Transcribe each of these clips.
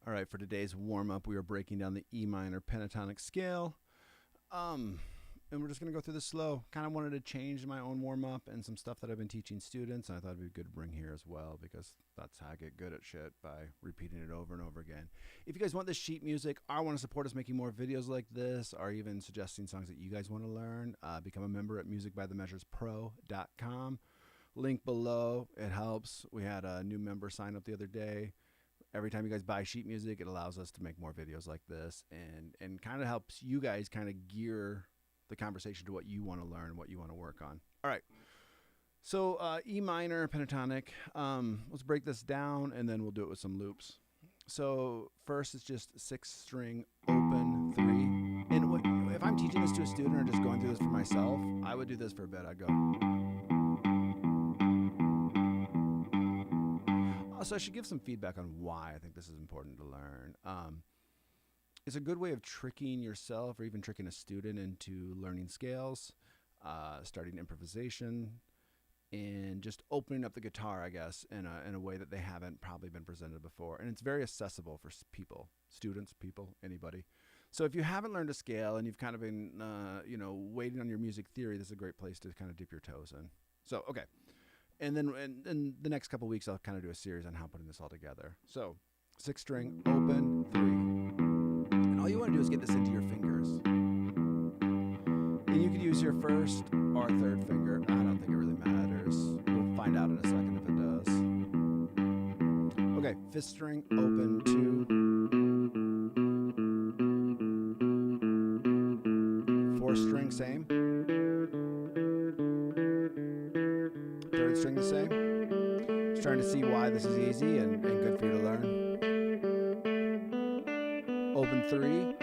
All right, for today's warm up, we are breaking down the E minor pentatonic scale. And we're just going to go through this slow. Kind of wanted to change my own warm up and some stuff that I've been teaching students. And I thought it'd be good to bring here as well because that's how I get good at shit, by repeating it over and over again. If you guys want this sheet music or want to support us making more videos like this, or even suggesting songs that you guys want to learn, become a member at musicbythemeasurespro.com. Link below. It helps. We had a new member sign up the other day. Every time you guys buy sheet music, it allows us to make more videos like this, and kind of helps you guys kind of gear the conversation to what you want to learn, what you want to work on. All right. So E minor pentatonic. Let's break this down, and then we'll do it with some loops. So first, it's just 6-string open 3. And if I'm teaching this to a student or just going through this for myself, I would do this for a bit. I'd go. So I should give some feedback on why I think this is important to learn. It's a good way of tricking yourself or even tricking a student into learning scales, starting improvisation, and just opening up the guitar, I guess, in a way that they haven't probably been presented before. And it's very accessible for people, students, people, anybody. So if you haven't learned a scale and you've kind of been, waiting on your music theory, this is a great place to kind of dip your toes in. So, okay. And then in the next couple weeks, I'll kind of do a series on how putting this all together. So 6-string, open, 3. And all you want to do is get this into your fingers. And you could use your first or third finger. I don't think it really matters. We'll find out in a second if it does. Okay, 5th string, open, 2. 4th string, same. 3rd string, the same. Just trying to see why this is easy and good for you to learn. Open 3.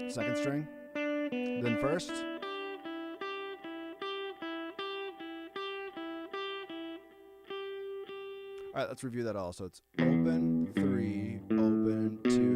2nd string. Then 1st. All right, let's review that all. So it's open 3, open 2.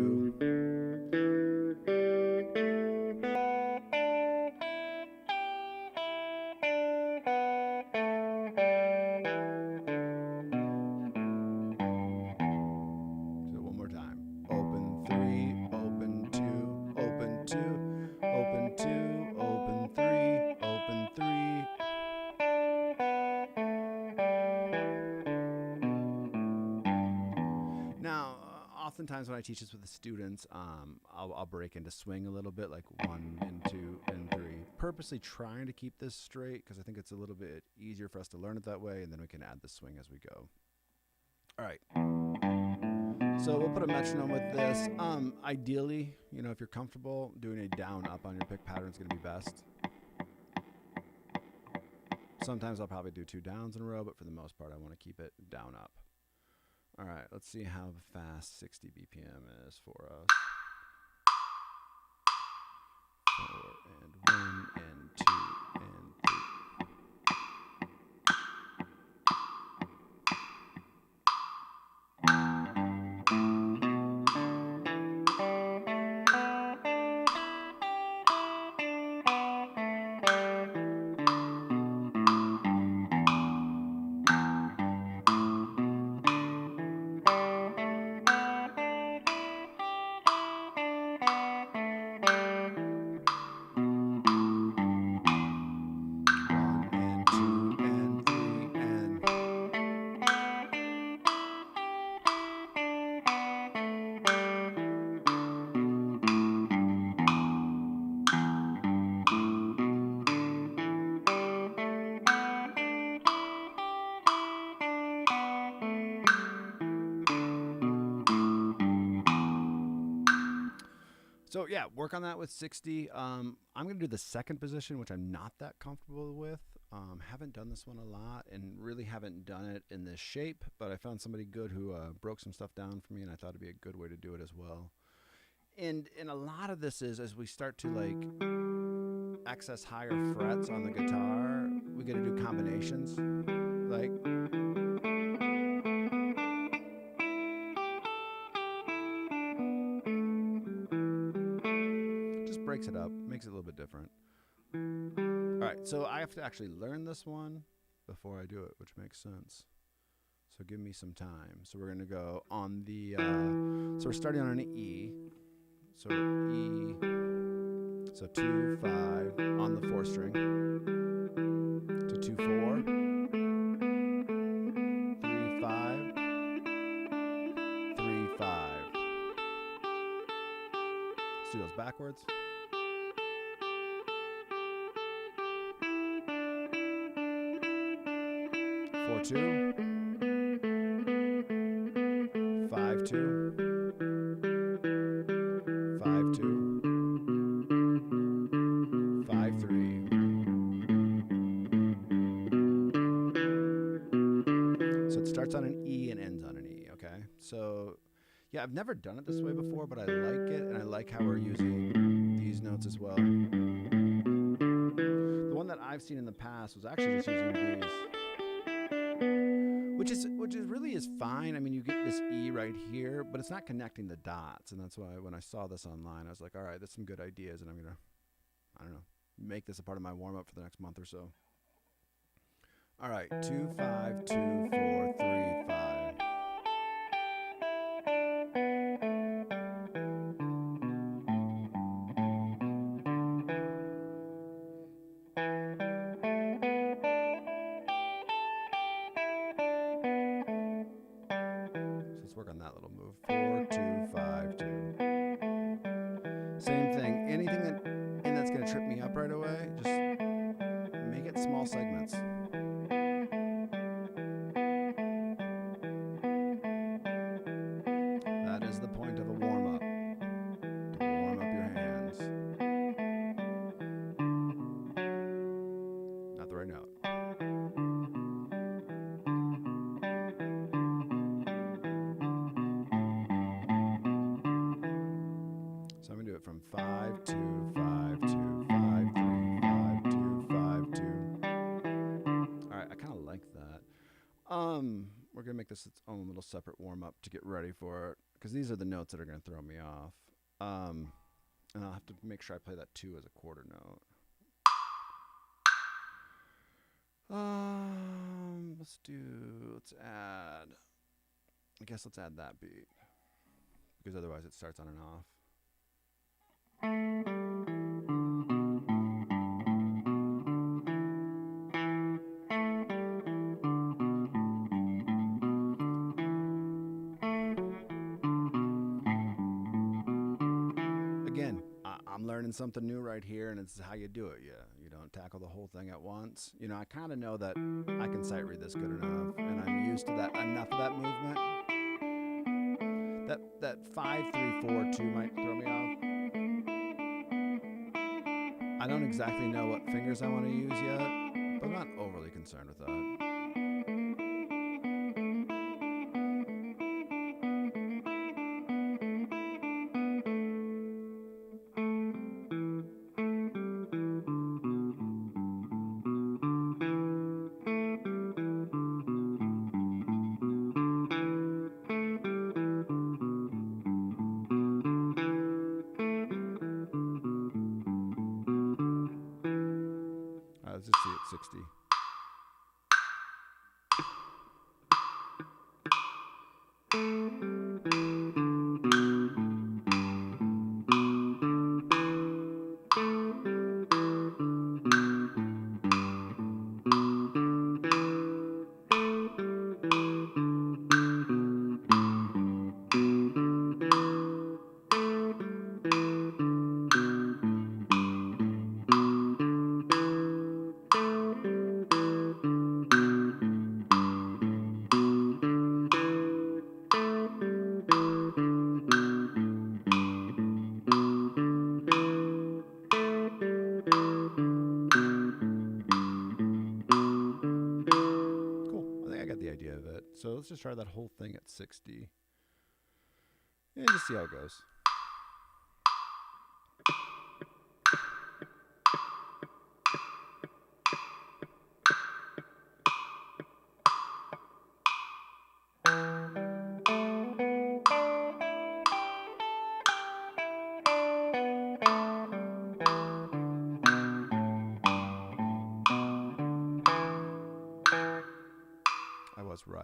Oftentimes when I teach this with the students, I'll break into swing a little bit, like 1 and 2 and 3, purposely trying to keep this straight because I think it's a little bit easier for us to learn it that way, and then we can add the swing as we go. All right. So we'll put a metronome with this. Ideally, if you're comfortable, doing a down up on your pick pattern is going to be best. Sometimes I'll probably do 2 downs in a row, but for the most part, I want to keep it down up. All right, let's see how fast 60 BPM is for us. 4 and 1 and 2 and 3. So yeah, work on that with 60. I'm going to do the second position, which I'm not that comfortable with. Haven't done this one a lot and really haven't done it in this shape, but I found somebody good who broke some stuff down for me, and I thought it'd be a good way to do it as well. And a lot of this is as we start to like access higher frets on the guitar, we got to do combinations. Like breaks it up, makes it a little bit different. All right, so I have to actually learn this one before I do it, which makes sense. So give me some time. So we're going to go on the, so we're starting on an E. So E, so 2, 5 on the 4 string. To 2, 4. 3, 5. 3, 5. Let's do those backwards. 4, 2. 5, 2. 5, 2. 5, 3. So it starts on an E and ends on an E, okay? So, yeah, I've never done it this way before, but I like it, and I like how we're using these notes as well. The one that I've seen in the past was actually just using these, which really is fine. I mean, you get this E right here, but it's not connecting the dots, and that's why when I saw this online, I was like, all right, that's some good ideas, and I'm gonna, I don't know, make this a part of my warm-up for the next month or so. All right, 2, 5, 2, 4, 3, 5. So let's work on that little move. 4, 2, 5, 2. Same thing. Anything that's going to trip me up right away, just make it small segments. That is the point of a warm-up, to warm up your hands. Not the right note. So I'm going to do it from 5, 2, 5, 2, 5, 3, 5, 2, 5, 2. All right, I kind of like that. We're going to make this its own little separate warm-up to get ready for it, because these are the notes that are going to throw me off. And I'll have to make sure I play that 2 as a quarter note. Let's add, I guess let's add that beat, because otherwise it starts on and off. Again, I'm learning something new right here, and it's how you do it. You don't tackle the whole thing at once. You know, I kind of know that I can sight read this good enough, and I'm used to that enough of that movement. That 5, 3, 4, 2 might throw me off. I don't exactly know what fingers I want to use yet, but I'm not overly concerned with that. Let's just see it 60. So let's just try that whole thing at 60 and just see how it goes. I was right.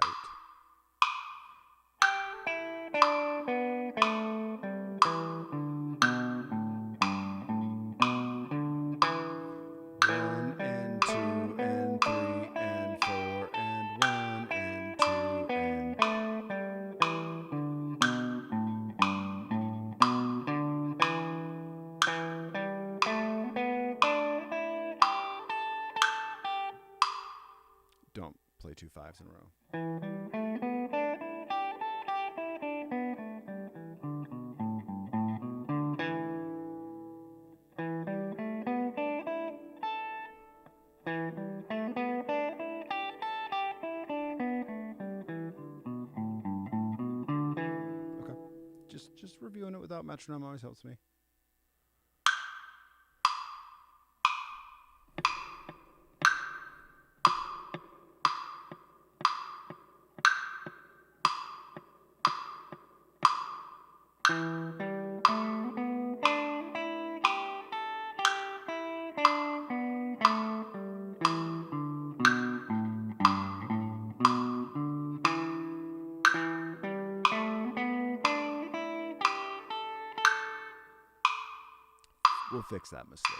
5s in a row. Okay. Just reviewing it without metronome always helps me. We'll fix that mistake.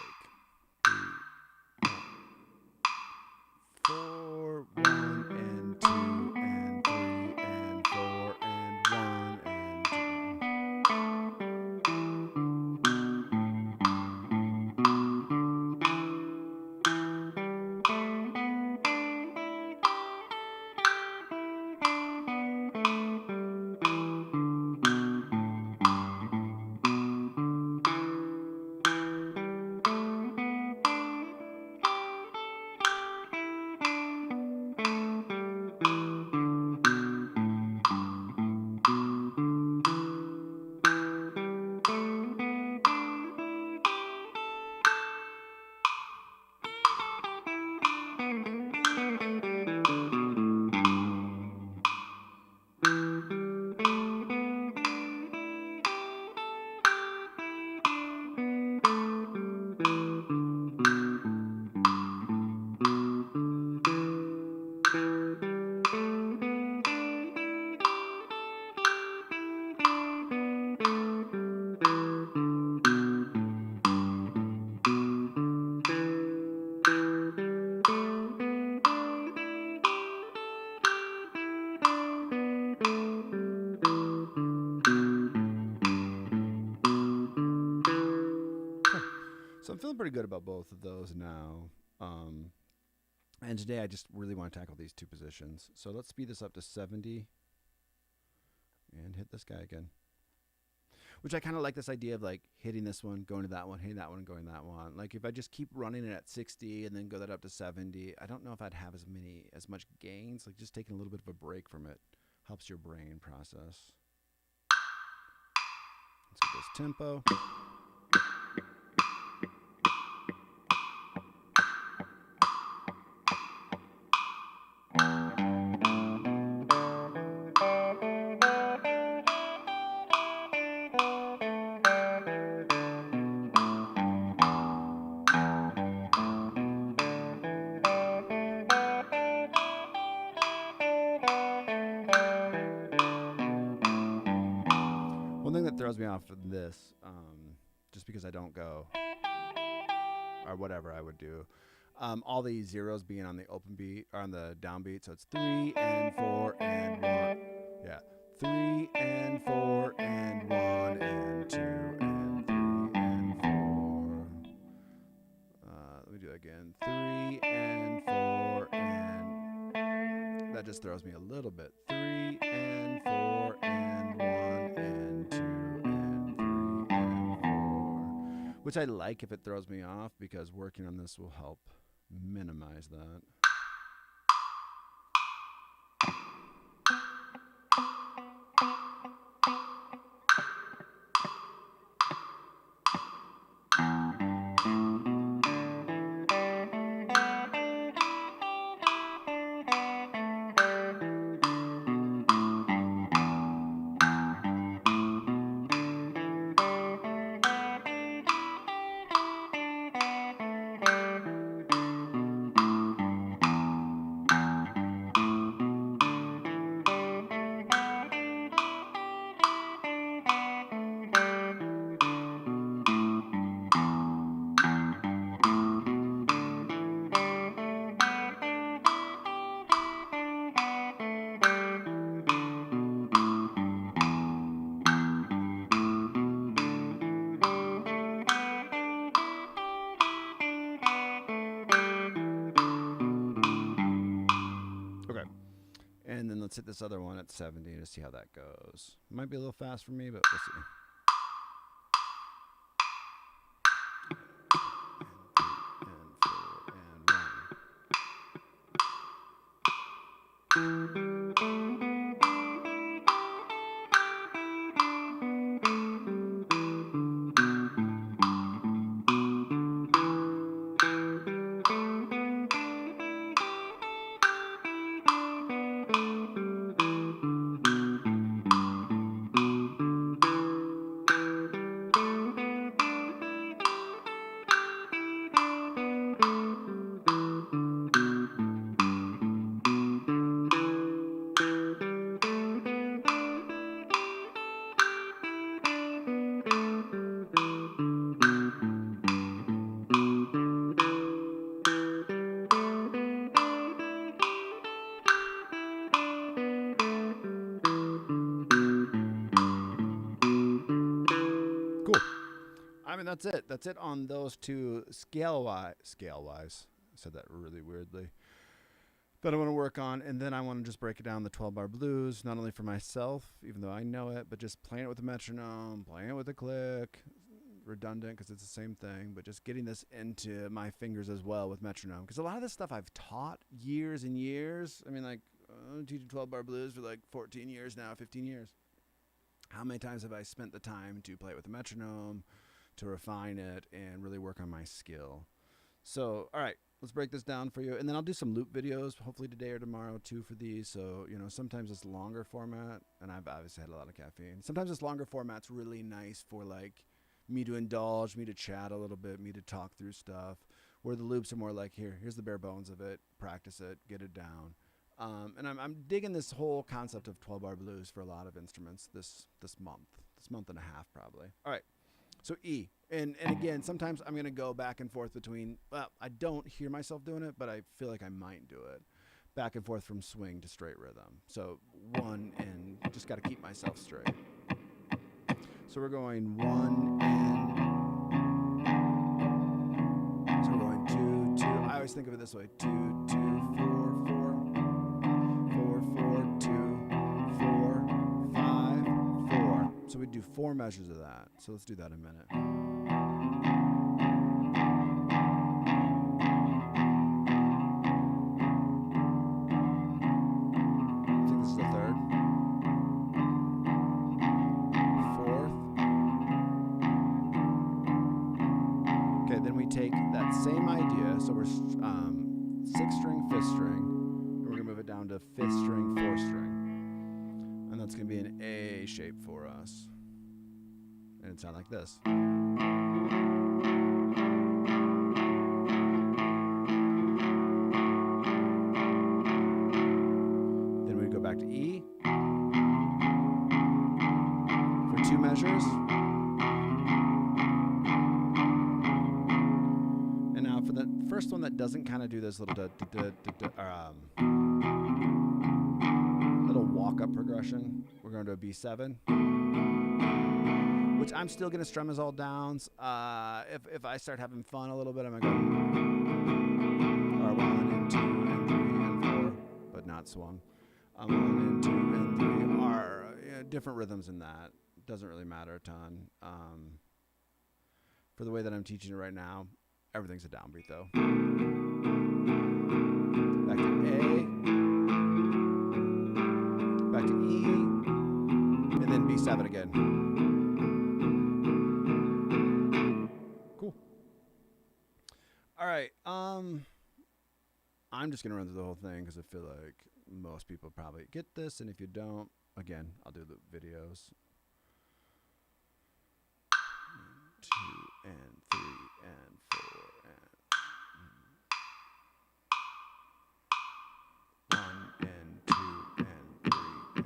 4, 1, and 2, and 3, and 4, and 1, and 1. So I'm feeling pretty good about both of those now. And today I just really want to tackle these 2 positions. So let's speed this up to 70 and hit this guy again. Which I kind of like this idea of like hitting this one, going to that one, hitting that one, going to that one. Like if I just keep running it at 60 and then go that up to 70, I don't know if I'd have as much gains. Like just taking a little bit of a break from it helps your brain process. Let's get this tempo. One thing that throws me off of this, just because I don't go, or whatever I would do, all the zeros being on the open beat, or on the downbeat, so it's 3 and 4 and 1. Yeah, 3 and 4 and 1 and 2 and 3 and 4. Let me do that again. 3 and 4 and... That just throws me a little bit. 3 and 4 and 1 and 2 and 3 and 4. Which I like if it throws me off, because working on this will help minimize that. let's hit this other one at 70 to see how that goes. Might be a little fast for me, but we'll see. And 3 and 4 and 1. I mean, that's it. That's it on those two scale-wise. I said that really weirdly. That I want to work on, and then I want to just break it down the 12-bar blues, not only for myself, even though I know it, but just playing it with a metronome, playing it with a click, redundant because it's the same thing, but just getting this into my fingers as well with metronome. Because a lot of this stuff I've taught years and years. I mean, like, I'm teaching 12-bar blues for like 14 years now, 15 years. How many times have I spent the time to play it with a metronome, to refine it, and really work on my skill? So, all right, let's break this down for you. And then I'll do some loop videos, hopefully today or tomorrow, too, for these. So, you know, sometimes it's longer format, and I've obviously had a lot of caffeine. Sometimes this longer format's really nice for, like, me to indulge, me to chat a little bit, me to talk through stuff, where the loops are more like, here's the bare bones of it, practice it, get it down. And I'm digging this whole concept of 12-bar blues for a lot of instruments this month and a half probably. All right, so E. And again, sometimes I'm going to go back and forth between, well, I don't hear myself doing it, but I feel like I might do it. Back and forth from swing to straight rhythm. So 1 and just got to keep myself straight. So we're going 1 and, so we're going 2, 2. I always think of it this way, 2, 2, 4, 4, 4, 4, 2, 4, 5, 4. So we do 4 measures of that. So let's do that in a minute. Take that same idea, so we're 6th string, 5th string, and we're going to move it down to 5th string, 4th string, and that's going to be an A shape for us, and it sounds like this. Then we go back to E for 2 measures. First one that doesn't kind of do this little little walk-up progression, we're going to a B7, which I'm still going to strum as all downs. If I start having fun a little bit, I'm going to go R1 and 2 and 3 and 4, but not swung. 1 and 2 and 3 are different rhythms in that. Doesn't really matter a ton. For the way that I'm teaching it right now, everything's a downbeat though. Back to A, back to E, and then B7 again. Cool. All right. I'm just gonna run through the whole thing because I feel like most people probably get this, and if you don't, again, I'll do the videos. 2 and 3 and 4 and 1 and 2 and 3 and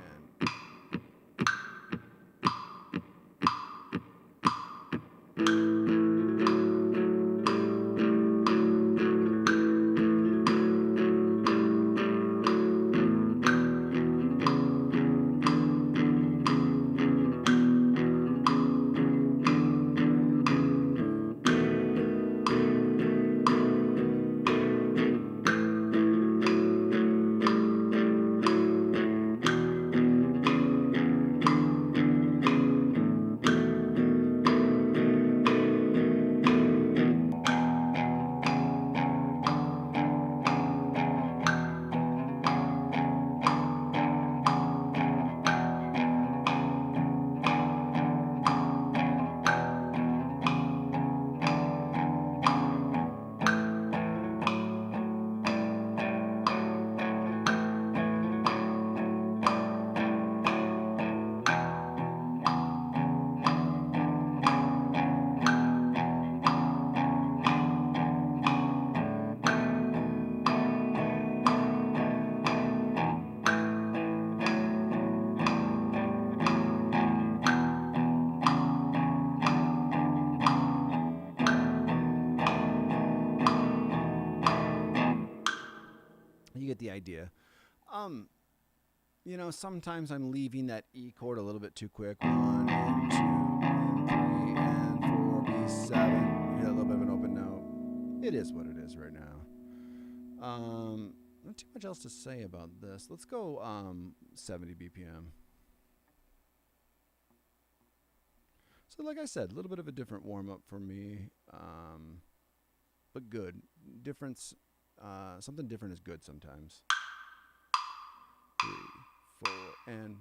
the idea. Um, sometimes I'm leaving that E chord a little bit too quick. 1 and 2 and 3 and 4, B7. You got a little bit of an open note. It is what it is right now. Not too much else to say about this. Let's go 70 BPM. So like I said, a little bit of a different warm-up for me, but good. Difference, something different is good sometimes. 3, 4, and...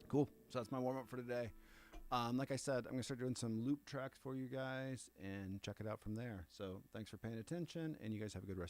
Cool. So that's my warm-up for today. Like I said, I'm going to start doing some loop tracks for you guys and check it out from there. So thanks for paying attention, and you guys have a good rest of your